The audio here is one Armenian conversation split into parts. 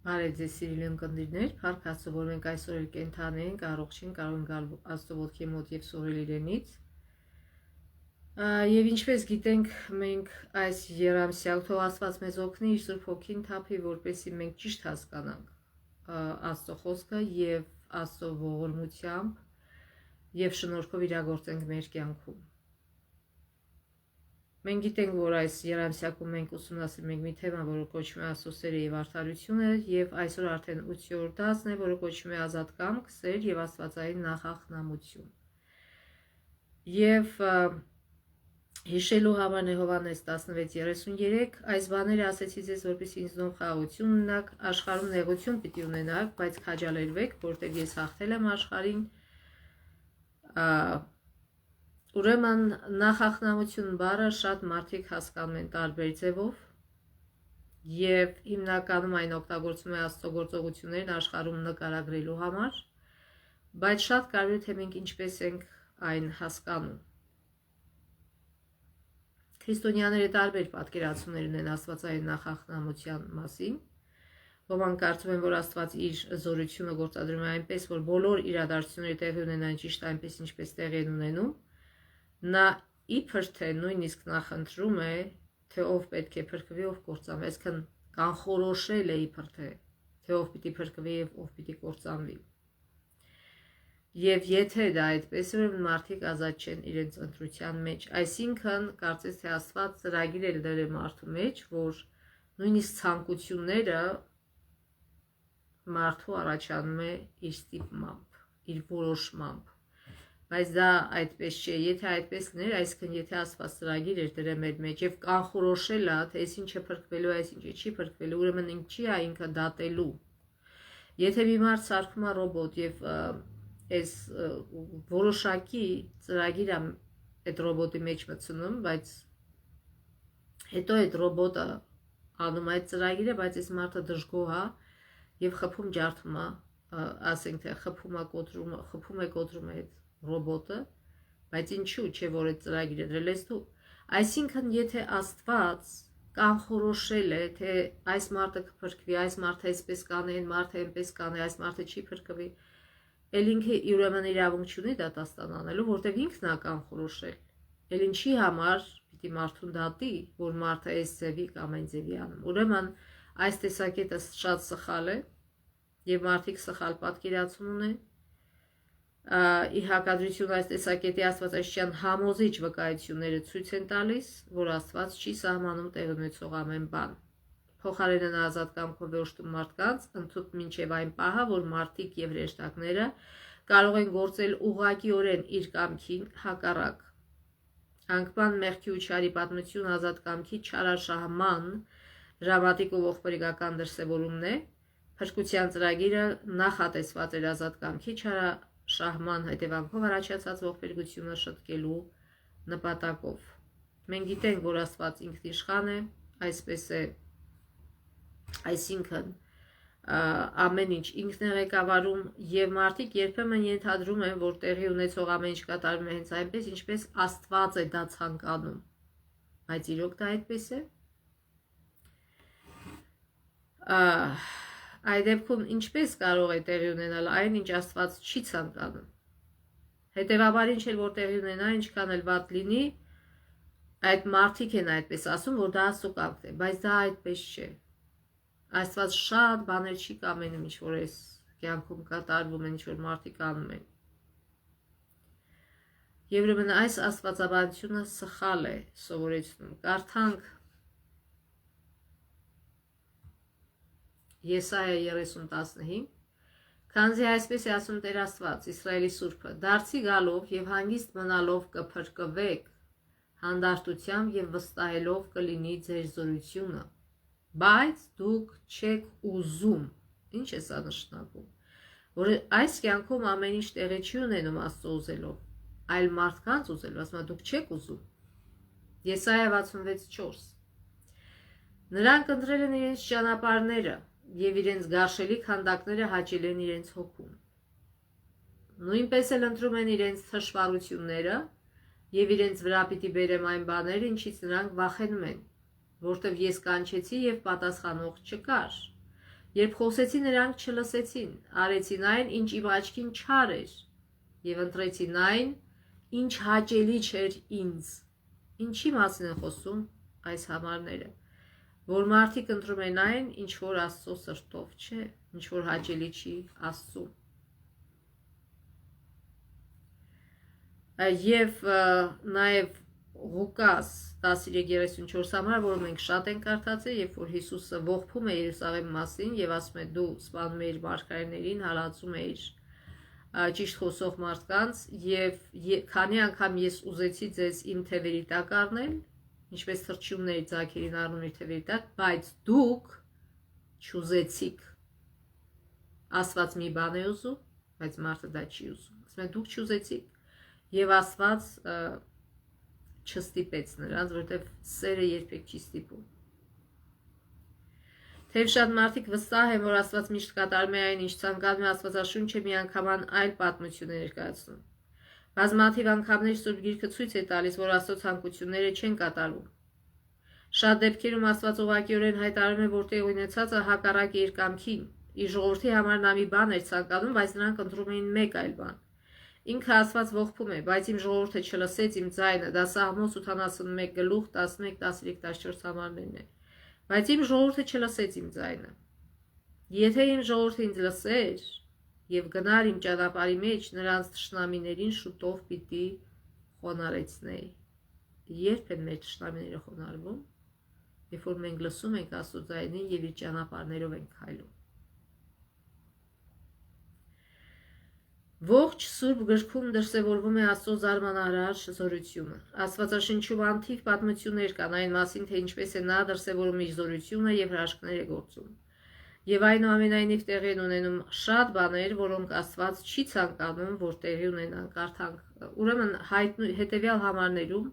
Բարև ձեզ սիրելի ունկնդիրներ, փառք Աստծո, որ մենք այսօր էլ կենդանի ենք, առողջ ենք, կարող ենք գալ Աստծո ոտքի մոտ եւ սովորել իրենից։ Եվ ինչպես գիտենք, մենք այս երամսյա թող Աստված մեզ օգնի իր Սուրբ Հոգին թափի, որպեսզի մենք ճիշտ հասկանանք Աստծո խոսքը եւ Աստծո ողորմությամբ եւ շնորհքով իրագործենք մեր կյանքում։ Մենք գիտենք, որ այս երամսյակում մենք ուսումնասիրում ենք մի թեմա, որը կոչվում է Աստծո սերը եւ արդարությունը, եւ այսօր արդեն 8-րդ դասն է, որը կոչվում է ազատ կամք, սեր եւ աստվածային նախախնամություն։ Եվ հիշելու համար է Հովհաննես 16:33, այս բաները ասեցի ձեզ, որպեսզի ինձնով խաղաղություն ունենաք, աշխարհում նեղություն պիտի ունենաք, բայց քաջալերվեք, որտեղ ես հաղթել եմ աշխարհին։ Ուրեմն նախախնամություն բառը շատ մարդիկ հասկանում են տարբեր ձևով եւ հիմնականում այն օգտագործվում է Աստծո գործողություններն աշխարհում նկարագրելու համար, բայց շատ կարևոր է թե մենք ինչպես ենք այն հասկանում։ Քրիստոնյաները տարբեր պատկերացումներ ունեն աստվածային նախախնամության մասին։ Ոմանք կարծում են, որ Աստված իր զորությունը գործադրում է այնպես, որ բոլոր իրադարձությունները տեղի ունենան ճիշտ այնպես, ինչպես տեղի են ունենում։ Նա իբր թե նույնիսկ նախընտրում է, թե ով պետք է փրկվի, ով կործանվի, այսինքն կանխորոշել է իբր թե ով պիտի փրկվի եւ ով պիտի կործանվի։ Եվ եթե դա այդպես է, ուրեմն մարդիկ ազատ չեն իրենց ընտրության մեջ, այսինքն կարծես թե Աստված ծրագիր է դրել մարդու մեջ, որ նույնիսկ ցանկությունները մարդու առաջանում է իր ստիպմամբ, իր որոշմամբ։ Բայց դա այդպես չէ, եթե այդպես լիներ, այսինքն եթե Աստված ծրագիր էր դրել մեր մեջ եւ կանխորոշել է, թե այս ինչը փրկվելու է, այս ինչը չի փրկվելու, ուրեմն ինչի է ինքը դատելու։ Եթե մի մարդ սարքում է ռոբոտ եւ այս որոշակի ծրագիրը այդ ռոբոտի մեջ մտցնում, բայց հետո այդ ռոբոտը անում այդ ծրագիրը, բայց այս մարդը դժգոհ է եւ խփում ջարդում է, ասենք թե խփում է կոտրում է այդ ռոբոտը, բայց ինչու՞ չէ որ այդ ծրագիրը դրել ես դու։ Այսինքն եթե Աստված կանխորոշել է, թե այս մարդը կփրկվի, այս մարդը այսպես կանե, այն մարդը այնպես կանե, այս մարդը չի փրկվի, էլ ինքը ուրեմն իրավունք չունի դատաստան անելու, որտեղ ինքն է կանխորոշել։ Էլ ինչի համար պիտի մարդուն դատի, որ մարդը այս ձևի կամ այն ձևի անում։ Ուրեմն այս տեսակետը շատ սխալ է եւ մարդիկ սխալ պատկերացում ունեն։ Ի հակադրություն այս տեսակետի աստվածաշրջան համոզիչ վկայությունները ցույց են տալիս, որ Աստված չի սահմանում տեղ ունեցող ամեն բան։ Փոխարենն ազատ կամքով վերջում մարդկանց ընդհանուր մինչև այն պահը, որ մարդիկ եւ հրեշտակները կարող են գործել ուղղակիորեն իր կամքին հակառակ։ Անկման մեղքի ու չարի պատմություն ազատ կամքի չարաշահման դրամատիկ ու ողբերգական դրսևորումն է։ Փրկության ծրագիրը նախատեսված էր ազատ կամքի չարաշահման հետևանքով առաջացած ողբերգությունը շտկելու նպատակով։ Մենք գիտենք, որ Աստված ինքնիշխան է, այսպես է, այսինքն ամեն ինչ ինքն է ղեկավարում եւ մարդիկ երբեմն ենթադրում են, որ տեղի ունեցող ամեն ինչ կատարվում է հենց այնպես, ինչպես Աստված է դա ցանկանում։ Բայց իրոք դա այդպես է։ Այդ դեպքում ինչպես կարող է տեղի ունենալ այն, ինչ Աստված չի ցանկանում։ Հետևաբար ինչ էլ որ տեղի ունենա, ինչքան էլ վատ լինի, այդ մարդիկ են այդպես ասում, որ դա Աստծո կամքն է, բայց դա այդպես չէ։ Աստված շատ բաներ չի կամենում, ինչ որ այս կյանքում կատարվում են, ինչ որ մարդիկ անում են։ Եվ ուրեմն այս աստվածաբանությունը սխալ է սովորեցնում։ Կարդանք Եսայա 30:15, քանզի այսպես է ասում Տեր Աստված, Իսրայելի Սուրբը, դարձի գալով եւ հանգիստ մնալով կփրկվեք, հանդարտությամբ եւ վստահելով կլինի ձեր զորությունը, բայց դուք չեք ուզում։ Ինչ է սա նշանակում։ Որ այս կյանքում ամեն ինչ տեղի չի ունենում Աստծո ուզելով, այլ մարդկանց ուզելով, ասում է դուք չեք ուզում։ Եսայա 66:4 Նրանք ընտրել են իրենց ճանապարհները եւ իրենց գարշելի քանդակները հաճել են իրենց հոգում։ Նույնպես էլ ընտրում են իրենց թշվառությունները եւ իրենց վրա պիտի բերեմ այն բաները, ինչից նրանք վախենում են, որտեվ ես կանչեցի եւ պատասխանող չկար, Երբ խոսեցի, նրանք չլսեցին, արեցին այն, ինչ իմ աչքին չար էր, եւ ընտրեցին այն, ինչ հաճելի չէր ինձ։ Ինչի մասին են խոսում այս համարները, որ մարդիկ ընտրում են այն, ինչ որ Աստծո սրտով չէ, ինչ որ հաճելի չի Աստծուն։ Եվ նաև Ղուկաս 13:34 համար, որը մենք շատ ենք կարդացել, երբ որ Հիսուսը ողբում է Երուսաղեմի մասին եւ ասում է դու սպանում ես մարգարեներին, հալածում ես ճիշտ խոսող մարդկանց եւ քանի անգամ ես ուզեցի ձեզ իմ թևերի տակ առնել, ինչպես թռչյունների ձագերին առնում իր թևերի տակ, բայց դուք չուզեցիք։ Աստված մի բան է ուզում, բայց մարդը դա չի ուզում։ Ասում է դուք չուզեցիք եւ Աստված չստիպեց նրանց, որտեղ սերը երբեք չի ստիպում։ Թեև շատ մարդիկ վստահ են, որ Աստված միշտ կատարում է այն, ինչ ցանկանում է, Աստվածաշունչը միանգամայն այլ պատմություն է ներկայացնում։ Բազմաթիվ անգամներ Սուրբ Գիրքը ցույց է տալիս, որ Աստծո ցանկությունները չեն կատարվում։ Շատ դեպքերում Աստված ուղղակիորեն հայտարարում է, որ տեղի ունեցածը հակառակ է իր կամքին։ Իր ժողովրդի համար նա մի բան էր ցանկանում, բայց նրանք ընտրում էին մեկ այլ բան։ Ինքը Աստված ողբում է, բայց իմ ժողովուրդը չլսեց իմ ձայնը, դա Սաղմոս 81:11-13-14 համարներն են։ Բայց իմ ժողովուրդը չլսեց իմ ձայնը։ Եթե իմ ժողովուրդը ինձ լսեր եւ գնար իմ ճանապարհի մեջ, նրանց թշնամիներին շուտով պիտի խոնարհեցնեի։ Երբ են մեր թշնամիները խոնարհվում, երբ որ մենք լսում ենք Աստծո ձայնին եւ իր ճանապարհներով ենք քայլում։ Ողջ Սուրբ գրքում դրսևորվում է Աստծո զարմանահրաշ զորությունը։ Աստվածաշնչում անթիվ պատմություններ կան այն մասին, թե ինչպես է նա դրսևորում իր զորությունը եւ հրաշքներ է գործում։ Եվ այնուամենայնիվ տեղի են ունենում շատ բաներ, որոնք Աստված չի ցանկանում, որ տեղի ունենան, կարդանք։ Ուրեմն հետևյալ համարներում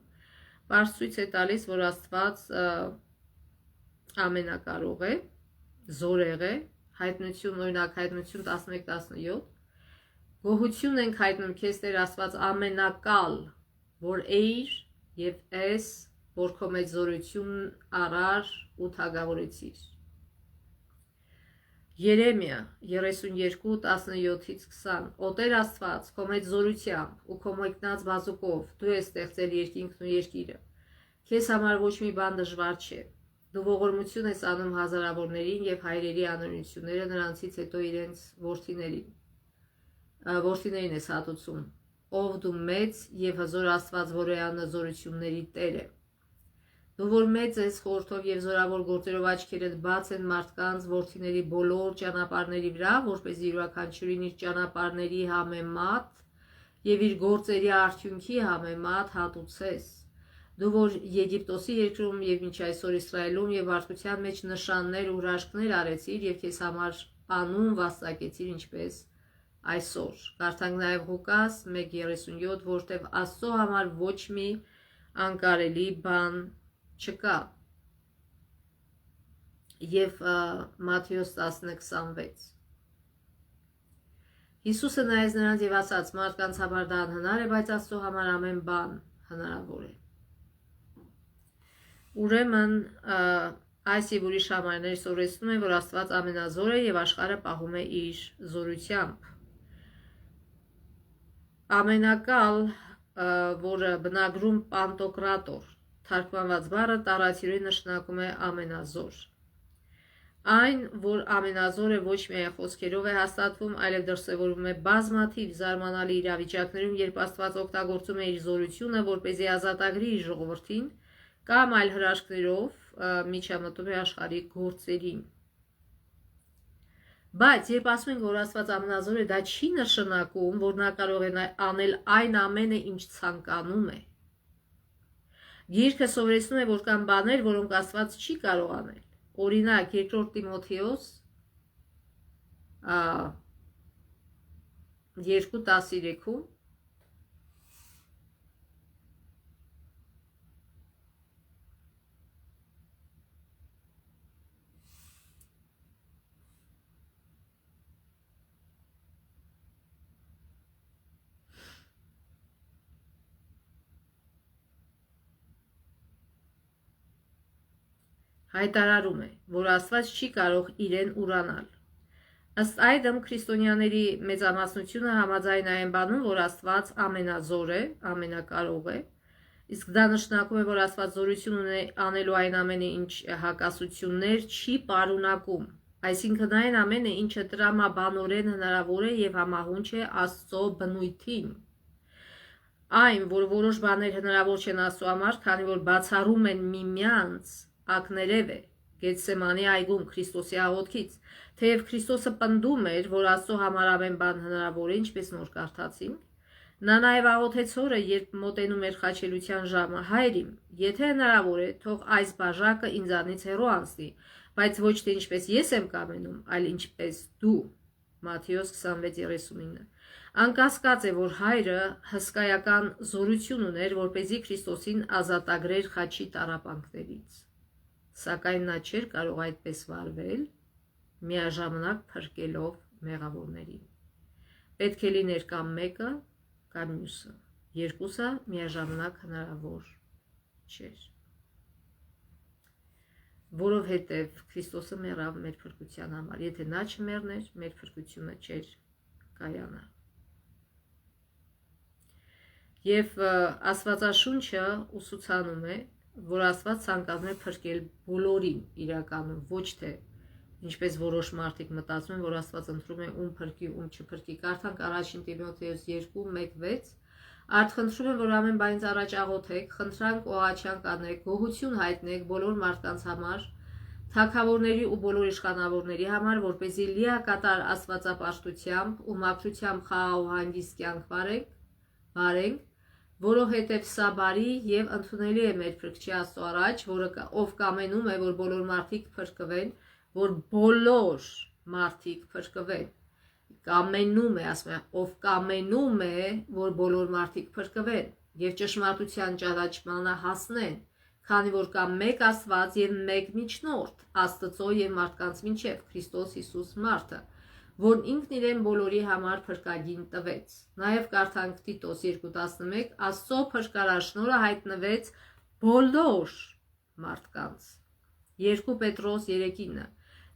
պարզ ցույց է տալիս, որ Աստված ամենակարող է, զորեղ է, հայտնություն, օրինակ հայտնություն 11:17 Գոհություն ենք հայտնում քեզ Տեր Աստված ամենակալ, որ էիր եւ ես, որ քո մեծ զորություն առար ու թագավորեցիր։ Երեմիա 32:17-20 Օ Տեր Աստված, քո մեծ զորությամբ ու քո մեկնած բազուկով դու ես ստեղծել երկինքն ու երկիրը։ Քեզ համար ոչ մի բան դժվար չէ։ Դու ողորմություն ես անում հազարավորներին եւ հայրերի անօրինությունները նրանցից հետո իրենց որդիներին ես հատուցում, ով դու մեծ եւ հզոր Աստված, որ է անզորությունների Տեր է։ Դու որ մեծ ես խորթով եւ զորավոր գործերով աչքերդ բաց են մարդկանց որդիների բոլոր ճանապարհների վրա, որպեսզի յուրաքանչյուրին իր ճանապարհների համեմատ եւ իր գործերի արդյունքի համեմատ հատուցես։ Դու որ Եգիպտոսի երկրում եւ մինչ այսօր Իսրայելում եւ մարդկության մեջ նշաններ ու հրաշքներ արեցիր եւ քեզ համար անուն վաստակեցիր ինչպես այսօր։ Կարդանք նաև Ղուկաս 1:37, որտեղ Աստծո համար ոչ մի անկարելի բան չկա։ Եվ Մատթեոս 10:26 Հիսուսը նայեց նրանց եւ ասաց. մարդկանց համար դա անհնար է, բայց Աստծո համար ամեն բան հնարավոր է։ Ուրեմն այս եւ ուրիշ համարներ սովորեցնում են, որ Աստված ամենազոր է եւ աշխարհը պահում է իր զորությամբ։ Ամենակալ, որը բնագրում Պանտոկրատոր, թարգմանված բառը տարածիրեն նշանակում է ամենազոր։ Այն, որ ամենազոր է ոչ միայն խոսքերով է հաստատվում, այլև դրսևորվում է բազմաթիվ զարմանալի իրավիճակներում, երբ Աստված օգտագործում է իր զորությունը, որպեսզի ազատագրի իր ժողովրդին, կամ այլ հրաշքներով միջամտում է աշխարհի գործերին։ Բայց երբ ասում ենք, որ Աստված ամենազոր է, դա չի նշանակում, որ նա կարող է անել այն ամենը, ինչ ցանկանում է։ Գիրքը սովորեցնում է, որ կան բաներ, որոնք Աստված չի կարող անել։ Օրինակ, 2 Տիմոթեոս 2:13-ում հայտարարում է, որ Աստված չի կարող իրեն ուրանալ։ Ըստ այդմ քրիստոնյաների մեծամասնությունը համաձայն այն բանում, որ Աստված ամենազոր է, ամենակարող է, իսկ դա նշանակում է, որ Աստված զորություն ունի անելու այն ամենը, ինչ հակասություններ չի պարունակում, այսինքն այն ամենը, ինչը տրամաբանորեն հնարավոր է եւ համահունչ է Աստծո բնույթին։ Այն, որ որոշ բաներ հնարավոր չեն Աստծո համար, քանի որ բացառում են միմյանց, ակներև է Գեթսեմանի այգում Քրիստոսի աղոթքից, թեև Քրիստոսը պնդում էր, որ Աստծո համար ամեն բան հնարավոր է, ինչպես նոր կարդացինք, նա նաև աղոթեց Հորը, երբ մոտենում էր խաչելության ժամը. Հայր իմ, եթե հնարավոր է, թող այս բաժակը ինձանից հեռու անցնի, բայց ոչ թե ինչպես ես եմ կամենում, այլ ինչպես դու։ Մատթեոս 26:39։ Անկասկած է, որ Հայրը հսկայական զորություն ուներ, որպեսզի Քրիստոսին ազատագրեր խաչի տառապանքներից, սակայն նա չէր կարող այդպես վարվել, միաժամանակ փրկելով մեղավորներին։ Պետք է լիներ կամ մեկը, կամ մյուսը, երկուսը միաժամանակ հնարավոր չէր, որովհետև Քրիստոսը մեռավ մեր փրկության համար, եթե նա չմեռներ, մեր փրկությունը չէր կայանա։ Եվ Աստվածաշունչը ուսուցանում է, որ Աստված ցանկանում է փրկել բոլորին իրականում, ոչ թե ինչպես որոշ մարդիկ մտածում են, որ Աստված ընտրում է ում փրկի, ում չփրկի։ Կարդանք 1 Տիմոթեոս 2:1-6 Արդ խնդրում եմ, որ ամեն բանից առաջ աղոթեք, խնդրանք ու աղաչանք անեք, գոհություն հայտնեք բոլոր մարդկանց համար, թագավորների ու բոլոր իշխանավորների համար, որպեսզի լիակատար աստվածապաշտությամբ ու մաքրությամբ խաղաղ ու հանգիստ կյանք վարենք, որովհետև սա բարի եւ ընդունելի է մեր Փրկչի Աստծո առաջ, ով կամենում է, որ բոլոր մարդիկ փրկվեն, որ բոլոր մարդիկ փրկվեն, կամենում է, ասում է, ով կամենում է, որ բոլոր մարդիկ փրկվեն եւ ճշմարտության ճանաչմանը հասնեն, քանի որ կա մեկ Աստված եւ մեկ միջնորդ, Աստծո եւ մարդկանց միջեւ, Քրիստոս Հիսուս մարդը, որն ինքն իրեն բոլորի համար փրկագին տվեց։ Նաեւ կարդանք Տիտոս 2:11 Աստծո փրկարաշնորհը հայտնվեց բոլոր մարդկանց։ 2 Պետրոս 3:9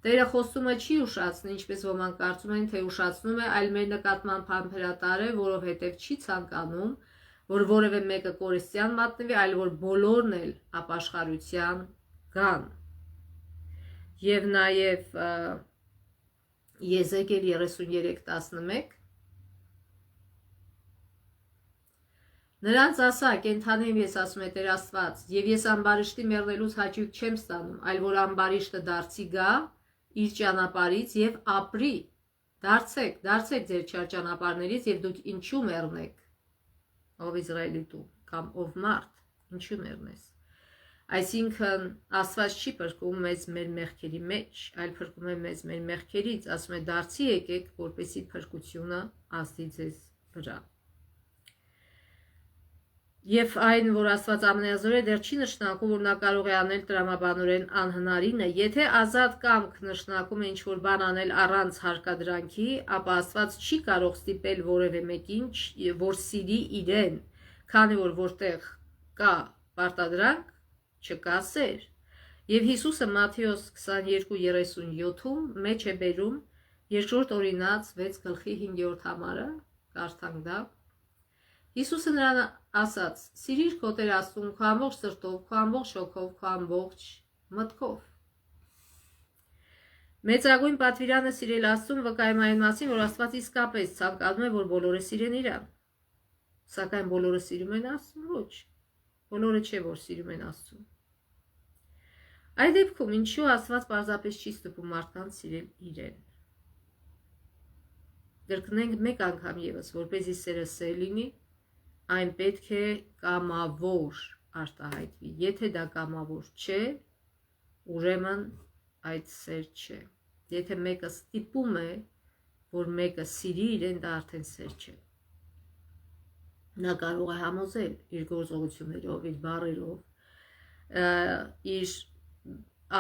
Տերը խոստումը չի ուշացնի, ինչպես ոմանք կարծում են, թե ուշացնում է, այլ մեր նկատմամբ համբերատար է, որովհետև չի ցանկանում, որ որևէ մեկը կորստյան մատնվի, այլ որ բոլորն էլ ապաշխարության գան։ Եվ նաև Եզեկիել 33:11 Նրանց ասա, կենդանի եմ ես, ասում է Տեր Աստված, եւ ես ամբարիշտի մեռնելուց հաճույք չեմ ստանում, այլ որ ամբարիշտը դարձի գա իր ճանապարհից եւ ապրի։ Դարձեք ձեր չար ճանապարհներից եւ դուք ինչու մեռնեք, ով Իսրայելի տուն կամ ով մարդ, ինչու մեռնես։ Այսինքն Աստված չի փրկում մեզ մեր մեղքերի մեջ, այլ փրկում է մեզ մեր մեղքերից, ասում է դարձի եկեք, որպեսզի փրկությունը ազդի ձեզ վրա։ Եվ այն, որ Աստված ամենազոր է, դեռ չի նշանակում, որ նա կարող է անել տրամաբանորեն անհնարինը։ Եթե ազատ կամք նշանակում է ինչ-որ բան անել առանց հարկադրանքի, ապա Աստված չի կարող ստիպել որևէ մեկին, որ սիրի իրեն, քանի որ որտեղ կա պարտադրանք, չկա սեր։ Եվ Հիսուսը Մատթեոս 22:37-ում մեջ է բերում երկրորդ օրինաց 6:5 համարը, կարդանք դա։ Հիսուսը նրան ասաց. «Սիրիր քո Տեր Աստծուն քո ամբողջ սրտով, քո ամբողջ հոգով, քո ամբողջ մտքով»։ Մեծագույն պատվիրանը սիրել Աստծուն վկայում այն մասին, որ Աստված իսկապես ցանկանում է, որ բոլորը սիրեն Իրան։ Սակայն բոլորը սիրում են Աստծուն, ոչ։ Բոլորը չէ, որ սիրում են Աստծուն։ Այդ դեպքում ինչու Աստված պարզապես չի ստիպում մարդկանց սիրել Իրեն։ Կրկնենք մեկ անգամ եւս, որպեսզի սերը սեր լինի, այն պետք է կամավոր արտահայտվի։ Եթե դա կամավոր չէ, ուրեմն այդ սեր չէ։ Եթե մեկը ստիպում է, որ մեկը սիրի իրեն, դա արդեն սեր չէ։ Նա կարող է համոզել իր գործողություններով, իր բառերով, իր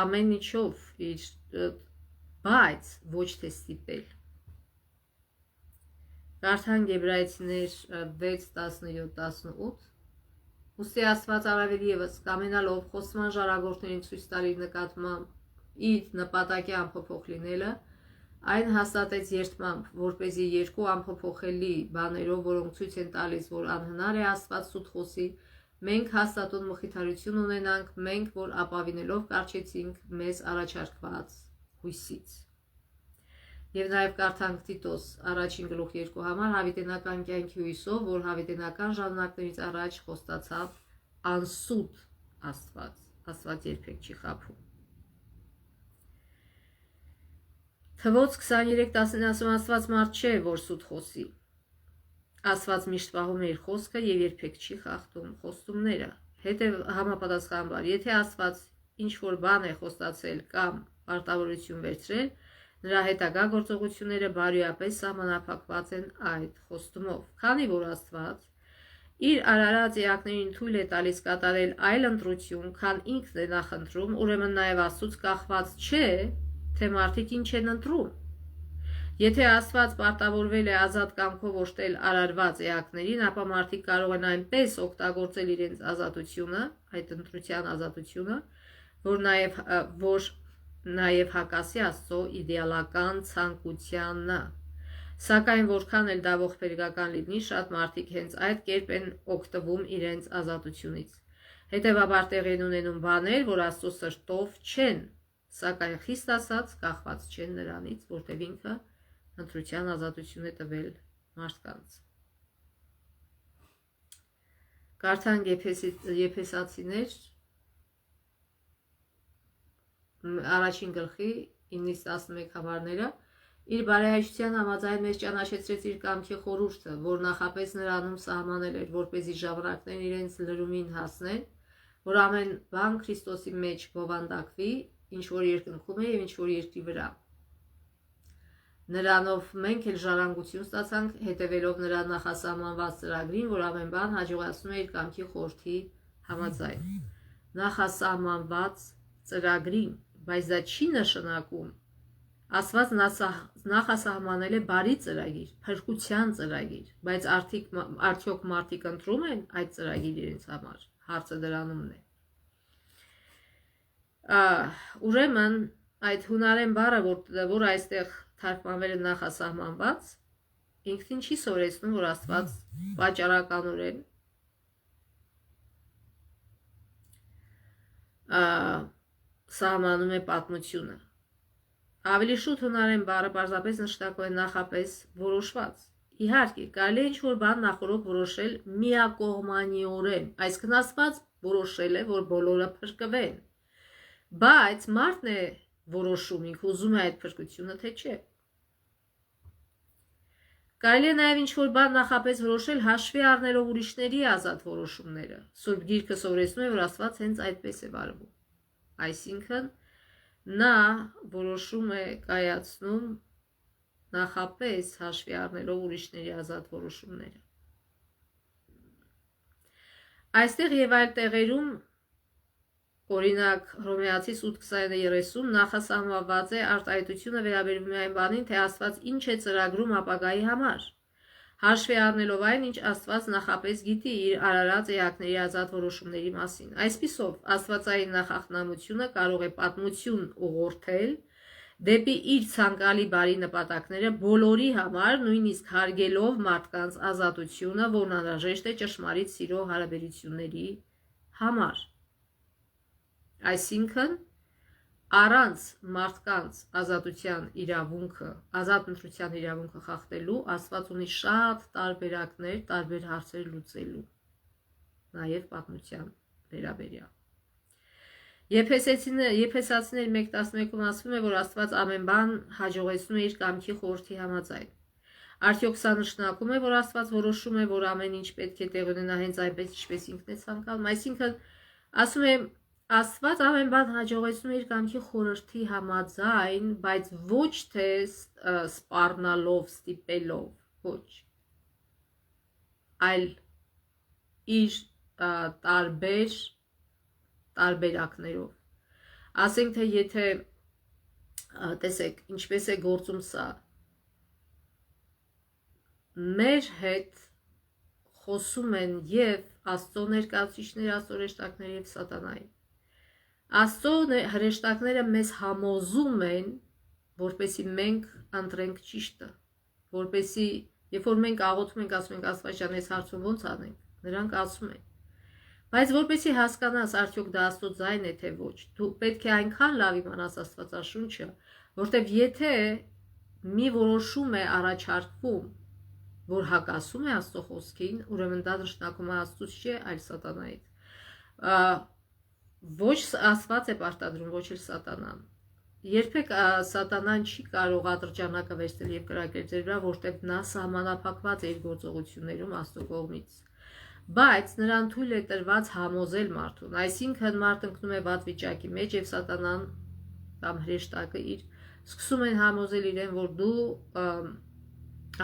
ամեն ինչով, բայց ոչ թե ստիպել։ Կարդանք Եբրայեցիներ 6:17-18 Ուստի Աստված առավել ևս կամենալով խոսման ժառագործներին ցույց տալ իր նկատմամբ իր նպատակի անփոփոխ լինելը, այն հաստատեց երդմամբ, որպեսզի երկու անփոփոխելի բաներով, որոնք ցույց են տալիս, որ անհնար է Աստված սուտ խոսի, մենք հաստատուն մխիթարություն ունենանք, մենք, որ ապավինելով կարճեցինք մեզ առաջարկված հույսից։ Եվ նաև կարդանք Տիտոս 1:2 համար հավիտենական կյանքի հույսով, որ հավիտենական ժամանակներից առաջ խոստացավ անսուտ Աստված։ Աստված երբեք չի խաբում։ Թվոց 23:10-ին ասում Աստված մարդ չէ, որ սուտ խոսի։ Աստված միշտ պահում է իր խոսքը եւ երբեք չի խախտում խոստումները։ Հետև համապատասխանաբար, եթե Աստված ինչ որ բան է խոստացել կամ պարտավորություն վերցրել, նրա հետագա գործողությունները բարոյապես սահմանափակված են այդ խոստումով։ Քանի որ Աստված իր արարած էակներին թույլ է տալիս կատարել այլ ընտրություն, քան ինքն է նախընտրում, ուրեմն նաև Աստծուց կախված չէ, թե մարդիկ ինչ են ընտրում։ Եթե Աստված պարտավորվել է ազատ կամքով օժտել արարված էակներին, ապա մարդիկ կարող են այնպես օգտագործել իրենց ազատությունը, այդ ընտրության ազատությունը, որ նաև հակասի Աստծո իդեալական ցանկությանը։ Սակայն որքան էլ դա ողբերգական լինի, շատ մարդիկ հենց այդ կերպ են օգտվում իրենց ազատությունից։ Հետևաբար տեղի են ունենում բաներ, որ Աստծո սրտով չեն, սակայն խիստ ասած կախված չեն նրանից, որտեղ ինքը ընտրության ազատություն է տվել մարդկանց։ Կարդանք Եփեսացիներ 1:9-11 համարները, իր բարեհաճության համաձայն մեզ ճանաչեցրեց իր կամքի խորհուրդը, որ նախապես նրանում սահմանել էր, որպեսզի ժամանակներն իրենց լրումին հասնեն, որ ամեն բան Քրիստոսի մեջ բովանդակվի, ինչ որ երկնքում է եւ ինչ որ երկրի վրա։ Նրանով մենք էլ ժառանգություն ստացանք, հետևելով նրա նախասահմանված ծրագրին, որ ամեն բան հաջողացնում է իր կամքի խորհրդի համաձայն։ Նախասահմանված ծրագրին, բայց դա չի նշանակում Աստված նախասահմանել է բարի ծրագիր, փրկության ծրագիր, բայց արդյոք մարդիկ ընտրում են այդ ծրագիրը իրենց համար։ Հարցը դրանումն է։ Ուրեմն այդ հունարեն բառը, որ այստեղ թարգմանվել է նախասահմանված, ինքնին չի սովորեցնում, որ Աստված վաճառականորեն սահմանում է պատմությունը։ Ավելի շուտ հունարեն բառը պարզապես նշանակում է նախապես որոշված։ Իհարկե, կարելի է ինչ-որ բան նախորդ որոշել միակողմանիորեն, այսինքն Աստված որոշել է, որ բոլորը փրկվեն։ Բայց մարդն է որոշում, ինքը ուզում է այդ փրկությունը, թե չէ։ Կարելի է նաև ինչ-որ բան նախապես որոշել հաշվի առնելով ուրիշների ազատ որոշումները։ Սուրբ Գիրքը սովորեցնում է, որ Աստված հենց այդպես է վարվում։ Այսինքն նա որոշում է կայացնում նախապես հաշվի առնելով ուրիշների ազատ որոշումները։ Այստեղ եւ այլ տեղերում, օրինակ Հռոմեացիս 8:20-30 նախասահմանված է արտահայտությունը վերաբերվում է այն բանին, թե Աստված ինչ է ծրագրում ապագայի համար, հաշվի առնելով այն, ինչ Աստված նախապես գիտի իր արարած էակների ազատ որոշումների մասին։ Այսպիսով, աստվածային նախախնամությունը կարող է պատմություն ուղղորդել դեպի իր ցանկալի բարի նպատակները բոլորի համար, նույնիսկ հարգելով մարդկանց ազատությունը, որն անհրաժեշտ է ճշմարիտ սիրո հարաբերությունների համար։ Այսինքն, առանց մարդկանց ազատության իրավունքը, ազատ ընտրության իրավունքը խախտելու, Աստված ունի շատ տարբերակներ տարբեր հարցեր լուծելու, նաև պատմության վերաբերյալ։ Եփեսացիներ 1:11-ում ասվում է, որ Աստված ամեն բան հաջողեցնում է իր կամքի խորհրդի համաձայն։ Արդյոք սա նշանակում է, որ Աստված որոշում է, որ ամեն ինչ պետք է տեղ ունենա հենց այնպես, ինչպես ինքն է ցանկանում։ Այսինքն, ասում է, Աստված ամեն բան հաջողեցնում է իր կամքի խորհրդի համաձայն, բայց ոչ թե սպառնալով, ստիպելով, ոչ, այլ իր տարբերակներով։ Ասենք, թե եթե տեսեք, ինչպես է գործում սա, մեր հետ խոսում են եւ Աստծո ներկայացուցիչները, Աստծո հրեշտակները եւ սատանայի։ Աստծո հրեշտակները մեզ համոզում են, որպեսի մենք ընտրենք ճիշտը, որպեսի երբ որ մենք աղոթում ենք, ասում ենք Աստվածաշան, այս հարցում ո՞նց անենք, նրանք ասում են։ Բայց որպեսի հասկանաս արդյոք դա Աստծո ձայնն է թե ոչ, դու պետք է այնքան լավ իմանաս Աստվածաշունչը, որտեվ եթե մի որոշում է առաջարկվում, որ հակասում է Աստծո խոսքին, ուրեմն դա նշանակում է Աստծուց չէ, այլ սատանայից։ Ոչ Աստված է պարտադրում, ոչ էլ սատանան։ Երբեք սատանան չի կարող ատրճանակը վերցնել եւ կրակել ձեր վրա, որտեղ նա սահմանափակված է իր գործողություններում Աստծո կողմից։ Բայց նրան թույլ է տրված համոզել մարդուն, այսինքն մարդ ընկնում է վատ վիճակի մեջ եւ սատանան կամ հրեշտակը իր սկսում են համոզել իրեն, որ դու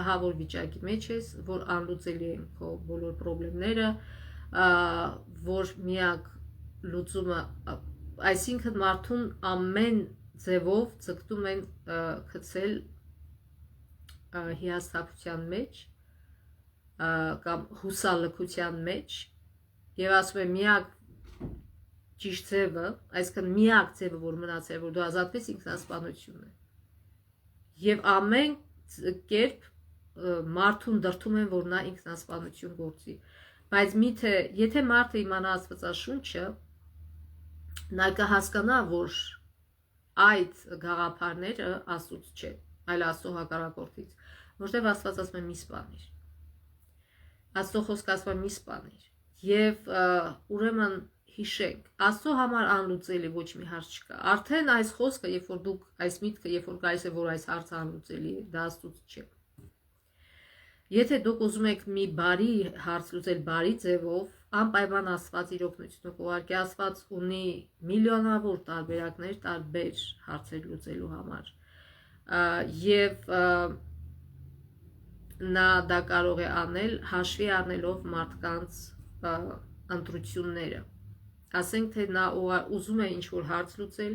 ահա որ վիճակի մեջ ես, որ անլուծելի են քո բոլոր խնդիրները, որ միակ լուծումը, այսինքն մարդուն ամեն ձևով ցկտում են գցել հիասթափության մեջ կամ հուսալքության մեջ եւ ասում են միակ ճիշտ ձևը, այսինքն միակ ձևը, որ մնացել, որ դու ազատվես ինքնասպանությունն է։ Եվ ամեն կերպ մարդուն դրդում են, որ նա ինքնասպանություն գործի։ Բայց միթե, եթե մարդը իմանա Աստվածաշունչը, նա կհասկանա, որ այդ գաղափարները Աստծուց չեն, այլ Աստծո հակառակորդից, որտեղ Աստված ասում է մի սպանիր։ Աստծո խոսքը ասում է մի սպանիր։ Եվ ուրեմն հիշենք, Աստծո համար անլուծելի ոչ մի հարց չկա։ Արդեն այս խոսքը, երբ որ դուք այս միտքը, երբ որ գալիս է, որ այս հարցը անլուծելի է, դա Աստծուց չէ։ Եթե դուք ուզում եք մի բարի հարց լուծել բարի ձևով, անպայման Աստված իր օգնությունը կուղարկի։ Աստված ունի միլիոնավոր տարբերակներ տարբեր հարցեր լուծելու համար։ Եվ նա դա կարող է անել հաշվի առնելով մարդկանց ընտրությունները։ Ասենք թե նա ուզում է ինչ-որ հարց լուծել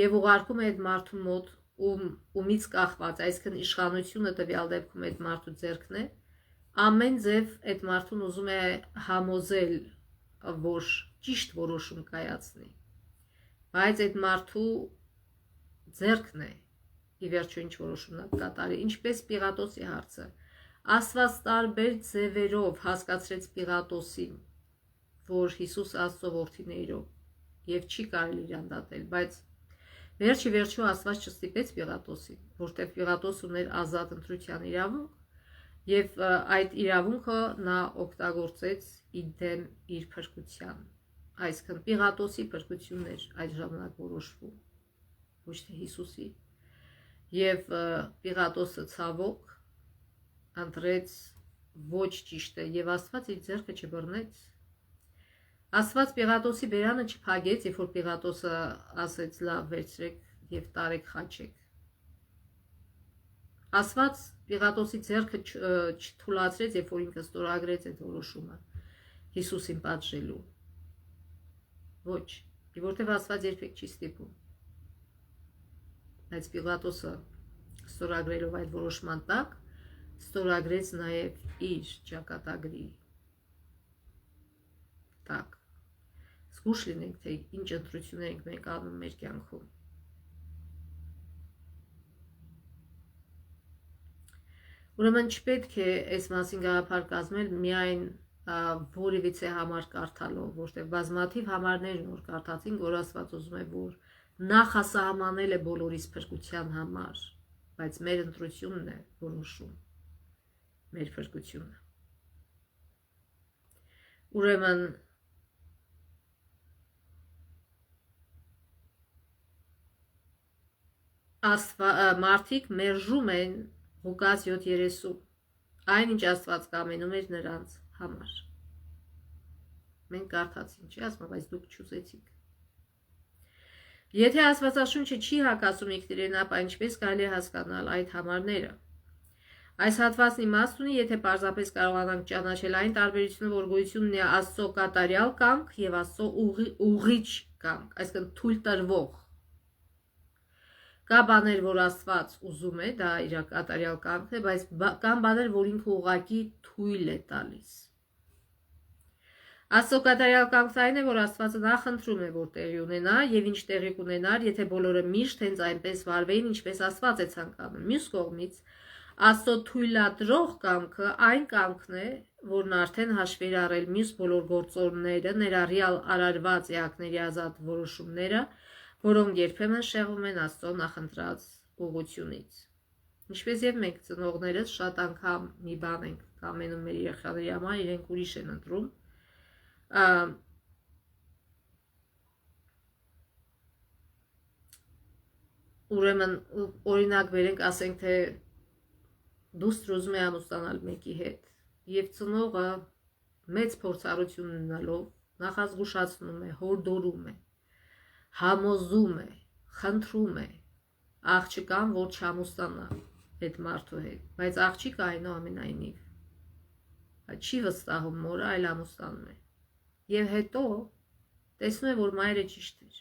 եւ ուղարկում է այդ մարդու մոտ ումից կախված, այսինքն իշխանությունը տվյալ դեպքում այդ մարդու ձեռքն է, ամեն ձև այդ մարդուն ուզում է համոզել, որ ճիշտ որոշում կայացնի, բայց այդ մարդու ձեռքն է ի վերջո ինչ որոշում կատարի, ինչպես Պիղատոսի հարցը։ Աստված տարբեր ձևերով հասկացրեց Պիղատոսին, որ Հիսուս Աստծո որդին է իրոք եւ չի կարելի իրան դատել, բայց վերջի վերջո Աստված չստիպեց Պիղատոսին, որտեղ Պիղատոս ուներ ազատ ընտրության իրավունք եւ այդ իրավունքը նա օգտագործեց իդեմ իր փրկության, այսինքն Պիղատոսի փրկությունն էր այդ ժամանակ որոշվում, ոչ թե Հիսուսի, եւ Պիղատոսը ցավոք ընտրեց ոչ ճիշտը եւ Աստված իր ձեռքը չբռնեց։ Աստված Պիղատոսի բերանը չփակեց, երբ որ Պիղատոսը ասեց լավ վերցրեք եւ տարեք խաչեք։ Աստված Պիղատոսի ձեռքը չթուլացրեց, երբ որ ինքը ստորագրեց այդ որոշումը Հիսուսին պատժելու։ Ոչ, որտեղ Աստված երբեք չի ստիպում։ Բայց Պիղատոսը ստորագրելով այդ որոշման տակ ստորագրեց նաեւ իր ճակատագրի տակ։ Զգուշ լինենք, թե ինչ ընտրություններ ենք մենք անում մեր կյանքում։ Ուրեմն չպետք է այս մասին գաղափար կազմել միայն որևիցե համար կարդալով, որտեղ բազմաթիվ համարներ որ կարդացին, որ Աստված ուզում է, որ նախասահմանել է բոլորիս փրկության համար, բայց մեր ընտրությունն է որոշում մեր փրկությունը։ Ուրեմն մարդիկ մերժում են Ղուկաս 7:30, այնինչ Աստված կամենում էր նրանց համար։ Մենք կարդացինք, չի ասում, բայց դուք չուզեցիք։ Եթե Աստվածաշունչը չի հակասում ինքնին, ապա ինչպես կարելի է հասկանալ այդ համարները։ Այս հատվածն իմաստ ունի, եթե պարզապես կարողանանք ճանաչել այն տարբերությունը, որ գոյություն ունի Աստծո կատարյալ կամք եւ Աստծո ուղիչ կամք, այսինքն թույլ տրվող։ Կա բաներ, որ Աստված ուզում է, դա իր կատարյալ կամքն է, բայց կան բաներ, որ ինքը ուղղակի թույլ է տալիս։ Աստծո կատարյալ կամքն այն է, որ Աստվածը նախընտրում է, որ տեղի ունենա եւ ինչ տեղի կունենար, եթե բոլորը միշտ հենց այնպես վարվեին, ինչպես Աստված է ցանկանում։ Մյուս կողմից Աստծո թույլատրող կամքը այն կամքն է, որն արդեն հաշվի է առել մյուս բոլոր գործոնները, ներառյալ արարված էակների ազատ որոշումները, որոնք երբեմն շեղվում են Աստծո նախընտրած ուղղությունից։ Ինչպես եւ մենք ծնողներս շատ անգամ մի բան ենք կամենում մեր երեխաների համար, իրենք ուրիշ են ընտրում։ Ուրեմն օրինակ վերենք, ասենք թե դուստր ուզում է ամուսնանալ մեկի հետ եւ ծնողը մեծ փորձառություն ունենալով նախազգուշացնում է, հորդորում է, համոզում է, խնդրում է աղջկան, որ չամուսնանա այդ մարդու հետ, բայց աղջիկը այնուամենայնիվ չի վստահում մորը, այլ ամուսնանում է եւ հետո տեսնում է, որ մայրը ճիշտ էր,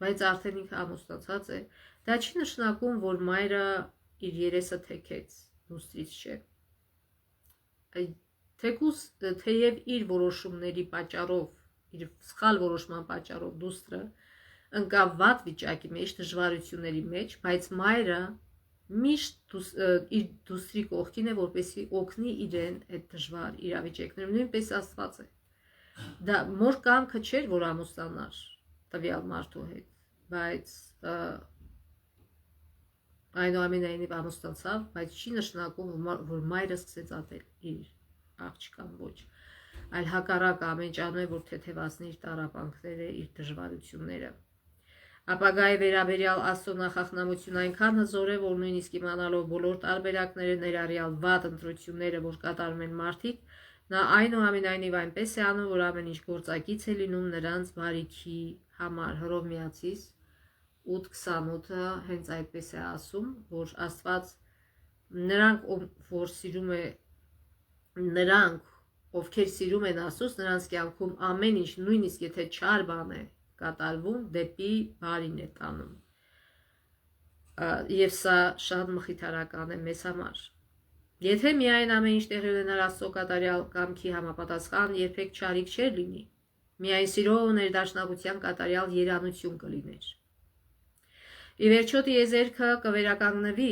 բայց արդեն ինքը ամուսնացած է, դա չի նշանակում, որ մայրը իր երեսը թեքեց, դուստրից չէ։ Թեկուզ թեև իր որոշումների պատճառով, իր սխալ որոշման պատճառով դուստրը ընկավ վատ վիճակի մեջ, դժվարությունների մեջ, բայց մայրը միշտ իր դուստրի կողքին է, որպեսզի օգնի իրեն այդ դժվար իրավիճակներում, նույնպես Աստված է։ Դա մոր կամքը չէր, որ ամուսնանար տվյալ մարդու հետ, բայց այնուամենայնիվ ամուսնացավ, բայց չի նշանակում, որ մայրը սկսեց ատել իր աղջկան, ոչ, այլ հակառակը ամեն ինչ անում է, որ թեթևացնի իր տառապանքները, իր դժվարությունները։ Ապագայի վերաբերյալ Աստծո նախախնամությունը այնքան հզոր է, որ նույնիսկ իմանալով բոլոր տարբերակները, ներառյալ վատ ընտրությունները, որ կատարում են մարդիկ, նա այնուամենայնիվ այնպես է անում, որ ամեն ինչ գործակից է լինում նրանց բարիքի համար։ Հռոմեացիս 8:28-ը հենց այդպես է ասում, որ Աստված նրանք, ովքեր սիրում են Աստծուն, նրանց կյանքում ամեն ինչ, նույնիսկ եթե չար բան է կատարվում, դեպի բարին է տանում։ Եվ սա շատ մխիթարական է մեզ համար։ Եթե միայն ամեն ինչ տեղի ունենար Աստծո կատարյալ կամքի համապատասխան, երբեք չարիք չէր լինի։ Միայն սիրո ու ներդաշնակության կատարյալ երանություն կլիներ։ Ի վերջո տիեզերքը կվերականգնվի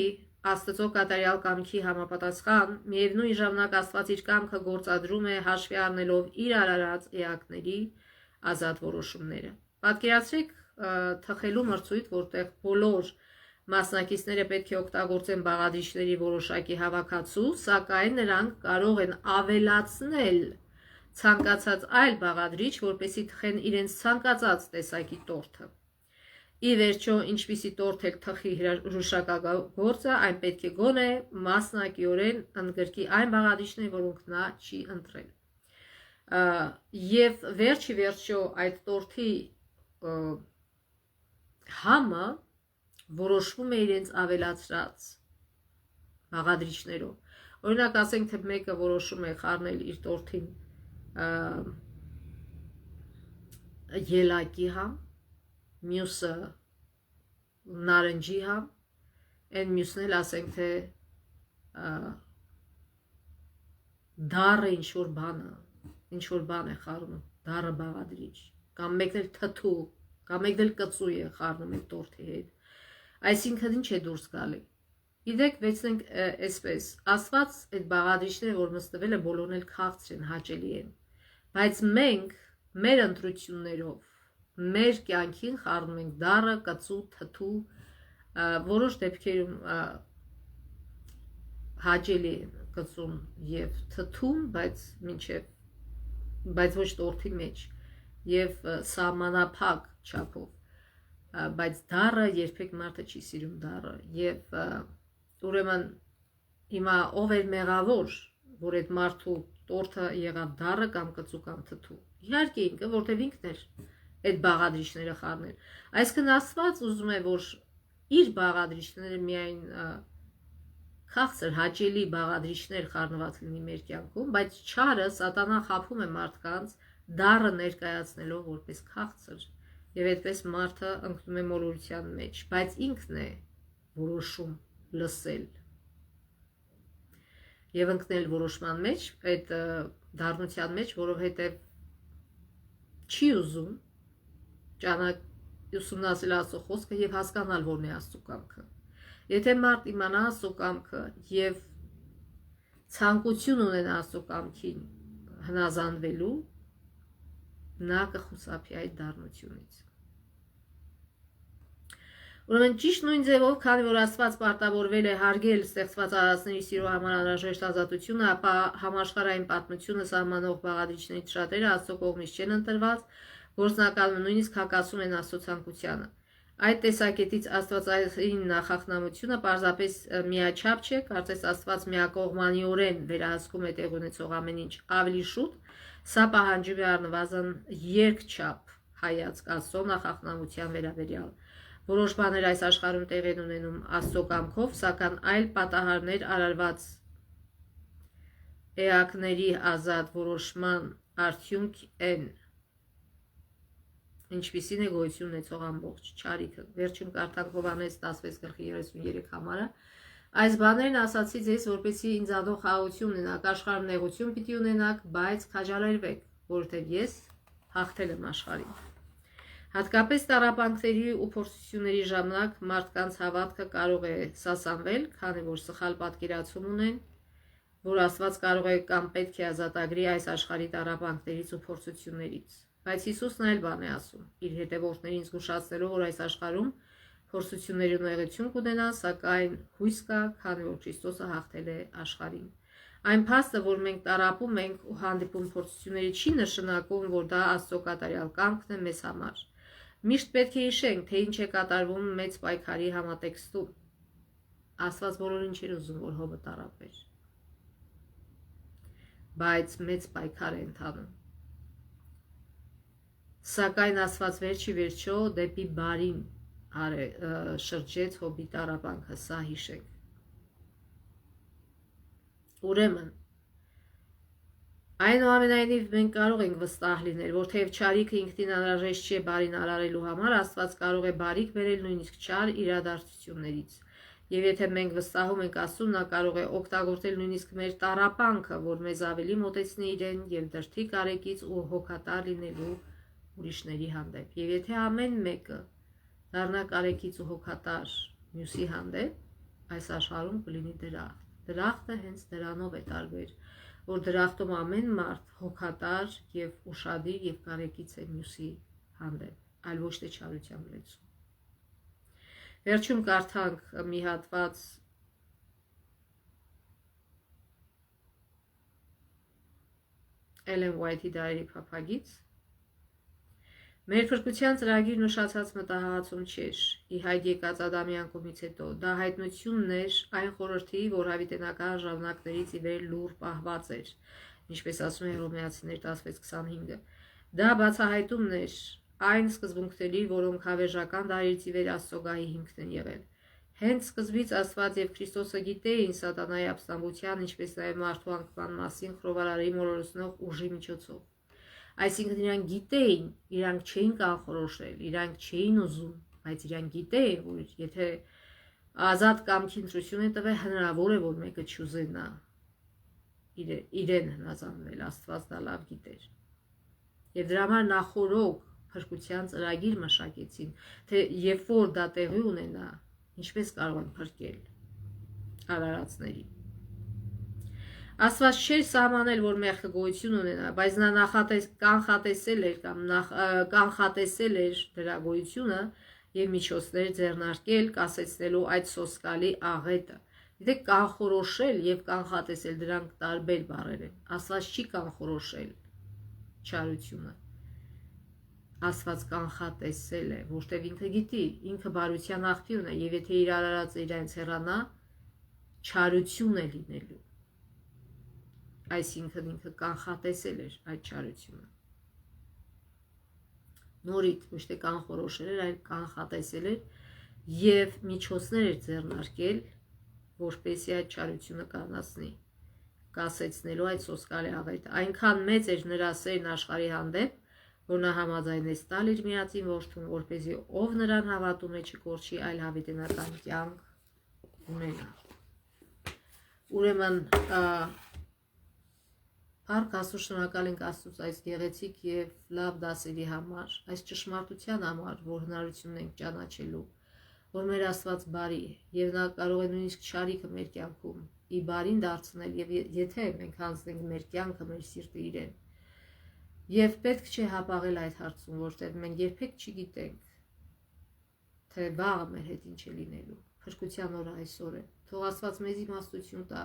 Աստծո կատարյալ կամքի համապատասխան, միևնույն ժամանակ Աստված իր կամքը գործադրում է հաշվի առնելով իր արարած էակների ազատ որոշումները։ Պատկերացրեք թխելու մրցույթ, որտեղ բոլոր մասնակիցները պետք է օգտագործեն բաղադրիչների որոշակի հավաքածու, սակայն նրանք կարող են ավելացնել ցանկացած այլ բաղադրիչ, որպեսզի թխեն իրենց ցանկացած տեսակի տորթը։ Ի վերջո, ինչպիսի տորթ էլ թխի հրուշակագործը, այն պետք է գոնե մասնակիորեն ընդգրկի այն բաղադրիչները, որոնք նա չի ընտրել։ Եվ վերջի վերջո այդ տորթի համը որոշվում է իրենց ավելացրած բաղադրիչներով։ Օրինակ, ասենք թե մեկը որոշում է խառնել իր տորթին ելակի համ, մյուսը նարնջի համ, այն մյուսն էլ ասենք թե դառը ինչ-որ բան է խառնում, դառը բաղադրիչ, կամ մեկն էլ թթու, կամ մեկն էլ կծու է խառնում այդ տորթի հետ։ Այսինքն ինչ է դուրս գալի։ Գիտեք, վերցնենք այսպես, Աստված այդ բաղադրիչները, որ մստվել է, բոլորն էլ քաղցր են, հաճելի են, բայց մենք մեր ընտրություններով մեր կյանքին խառնում ենք դառը, կծու, թթու, որոշ դեպքերում հաճելի են կծուն եւ թթուն, բայց ոչ տորթի մեջ եւ սահմանափակ չափով, բայց դառը երբեք մարդը չի սիրում դառը եւ ուրեմն հիմա ով էր մեղավոր, որ այդ մարդու տորթը եղավ դառը կամ կծու կամ թթու։ Իհարկե ինքը, որտեվ ինքն էր այդ բաղադրիչները խառնել։ Այսինքն Աստված ուզում է, որ իր բաղադրիչները միայն քաղցր հաճելի բաղադրիչներ խառնված լինի մեր կյանքում, բայց չարը սատանան խաբում է մարդկանց դառը ներկայացնելով որպես քաղցր, եւ այդպես մարդը ընկնում է մոլորության մեջ, բայց ինքն է որոշում լսել եւ ընկնել որոշման մեջ, այդ դառնության մեջ, որովհետեւ չի ուզում ուսումնասիրել Աստծո խոսքը եւ հասկանալ որն է Աստծո կամքը։ Եթե մարդ իմանա Աստծո կամքը եւ ցանկություն ունենա Աստծո կամքին հնազանդվելու, նա կխուսափի այդ դառնությունից։ Ուրեմն ճիշտ նույն ձևով, քանի որ Աստված պարտավորվել է հարգել ստեղծված արարածների սիրո համար անհրաժեշտ ազատությունը, ապա համաշխարհային պատմությունը սահմանող բաղադրիչներից շատերը Աստծո կողմից չեն ընտրված, գործնականում նույնիսկ հակասում են Աստծո ցանկությանը։ Այդ տեսակետից աստվածային նախախնամությունը պարզապես միաչափ չէ, կարծես Աստված միակողմանիորեն վերահսկում է տեղ ունեցող ամեն ինչ ավելի շուտ, սա պահանջում է առնվազն երկչափ հայացք Աստծո նախախնամության վերաբերյալ։ Որոշ բաներ այս աշխարհում տեղ են ունենում Աստծո կամքով, սակայն այլ պատահարներ արարված էակների ազատ որոշման արդյունք են, ինչպիսին է գոյություն ունեցող ամբողջ չարիքը։ Վերջում կարդանք Հովհաննես 16:33 համարը։ Այս բաներն ասացի ձեզ, որպեսզի ինձ ադող խաղաղություն ունենաք, աշխարհում նեղություն պիտի ունենաք, բայց քաջալերվեք, որովհետև ես հաղթել եմ աշխարհին։ Հատկապես տառապանքների ու փորձությունների ժամանակ մարդկանց հավատքը կարող է սասանվել, քանի որ սխալ պատկերացում ունեն, որ Աստված կարող է կամ պետք է ազատագրի այս աշխարհի տառապանքներից ու փորձություններից։ Բայց Հիսուսն այլ բան է ասում, իր հետևորդներին զգուշացնելով, որ այս աշխարհում փորձությունների ու նեղություն կունենան, սակայն հույս կա, քանի որ Քրիստոսը հաղթել է աշխարհին։ Այն փաստը, որ մենք տառապում ենք ու հանդիպում փորձությունների, չի նշանակում, որ դա Աստծո կատարյալ կամքն է մեզ համար։ Միշտ պետք է հիշենք, թե ինչ է կատարվում մեծ պայքարի համատեքստում։ Աստված բոլորին չէր ուզում, որ Հոբը տառապեր, բայց մեծ պայքար է ընթանում։ Սակայն Աստված վերջի վերջո դեպի բարին շրջեց Հոբի տառապանքը, սա հիշենք։ Ուրեմն, այնուամենայնիվ մենք կարող ենք վստահ լինել, որ թեև չարիքը ինքնին անհրաժեշտ չէ բարին արարելու համար, Աստված կարող է բարիք բերել նույնիսկ չար իրադարձություններից։ Եվ եթե մենք վստահում ենք Աստծուն, նա կարող է օգտագործել նույնիսկ մեր տառապանքը, որ մեզ ավելի մոտեցնի իրեն եւ դրդի կարեկից ու հոգատար լինելու ուրիշների հանդեպ։ Եվ եթե ամեն մեկը դառնա կարեկից ու հոգատար մյուսի հանդեպ, այս աշխարհում կլինի դրախտ։ Դրախտը հենց դրանով է տարբեր, որ դրախտում ամեն մարդ հոգատար եւ ուշադիր եւ կարեկից է մյուսի հանդեպ, այլ ոչ թե չարությամբ լեցուն։ Վերջում կարդանք մի հատված Էլեն Ուայթի դարերի փափագից։ Մեր փրկության ծրագիրն ուշացած մտահղացում չէր, ի հայտ եկած Ադամի անկումից հետո, դա հայտնությունն էր այն խորհրդի, որ հավիտենական ժամանակներից ի վեր լուռ պահված էր, ինչպես ասում է Հռոմեացիներ 16:25-ը։ Դա բացահայտումն էր այն սկզբունքների, որոնք հավերժական դարերից ի վեր Աստծո գահի հիմքն են եղել։ Հենց սկզբից Աստված եւ Քրիստոսը գիտեին սատանայի ապստամբության, ինչպես նաեւ մարդու անկման մասին խռովարարի մոլորեցնող ուժի միջոցով։ Այսինքն իրանք գիտեին, իրանք չէին կանխորոշել, իրանք չէին ուզում, բայց իրանք գիտեին, որ եթե ազատ կամքի ընտրություն է տվել, հնարավոր է, որ մեկը չուզենա իրեն հնազանդվել, Աստված դա լավ գիտեր։ Եվ դրա համար նախորոք փրկության ծրագիր մշակեցին, թե երբ որ դա տեղի ունենա, ինչպես կարող են փրկել արարածներին։ Աստված չէր սահմանել, որ մեղքը գոյություն ունենա, բայց նա կանխատեսել էր դրա գոյությունը եւ միջոցներ ձեռնարկել կասեցնելու այդ սոսկալի աղետը։ Եթե կանխորոշել եւ կանխատեսել, դրանք տարբեր բառեր են։ Աստված չի կանխորոշել չարությունը։ Աստված կանխատեսել է, որտեղ ինքը գիտի, ինքը բարության աղբյուրն է, եւ եթե իր արարածը իրենց հեռանա, չարություն է լինելու։ Այսինքն ինքը կանխատեսել էր այդ չարությունը։ Նորից ոչ թե կանխորոշել էր, այլ կանխատեսել էր եւ միջոցներ էր ձեռնարկել, որպեսզի այդ չարությունը կանացնի, կասեցնելու այդ սոսկալի աղետը։ Այնքան մեծ էր նրա սերն աշխարհի հանդեպ, որ նա համաձայնեց տալ իր միածին որդուն, որպեսզի ով նրան հավատում է չկորչի, այլ հավիտենական կյանք ունենա։ Ուրեմն Փառք Աստծո, շնորհակալ ենք Աստծուց այս գեղեցիկ եւ լավ դասերի համար, այս ճշմարտության համար, որ հնարություն ենք ճանաչելու, որ մեր Աստված բարի է եւ նա կարող է նույնիսկ շարիքը մեր կյանքում ի բարին դարձնել եւ եթե մենք հանձնենք մեր կյանքը, մեր սիրտը իրեն։ Եվ պետք չէ հապաղել այդ հարցում, որտեղ մենք երբեք չգիտենք, թե վաղը մեր հետ ինչ է լինելու։ Փրկության օրը այսօր է։ Թող Աստված մեզ իմաստություն տա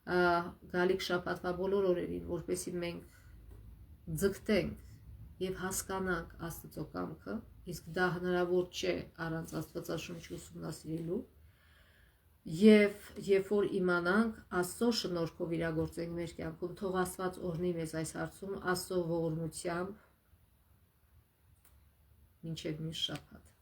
գալիք շաբաթվա բոլոր օրերին, որպեսզի մենք ձգտենք եւ հասկանանք Աստծո կամքը, իսկ դա հնարավոր չէ առանց Աստվածաշունչի ուսումնասիրելու, եւ երբ որ իմանանք Աստծո շնորհքով իրագործենք մեր կյանքում, թող Աստված օրհնի մեզ այս հարցում Աստծո ողորմությամբ մինչեւ մյուս շաբաթ։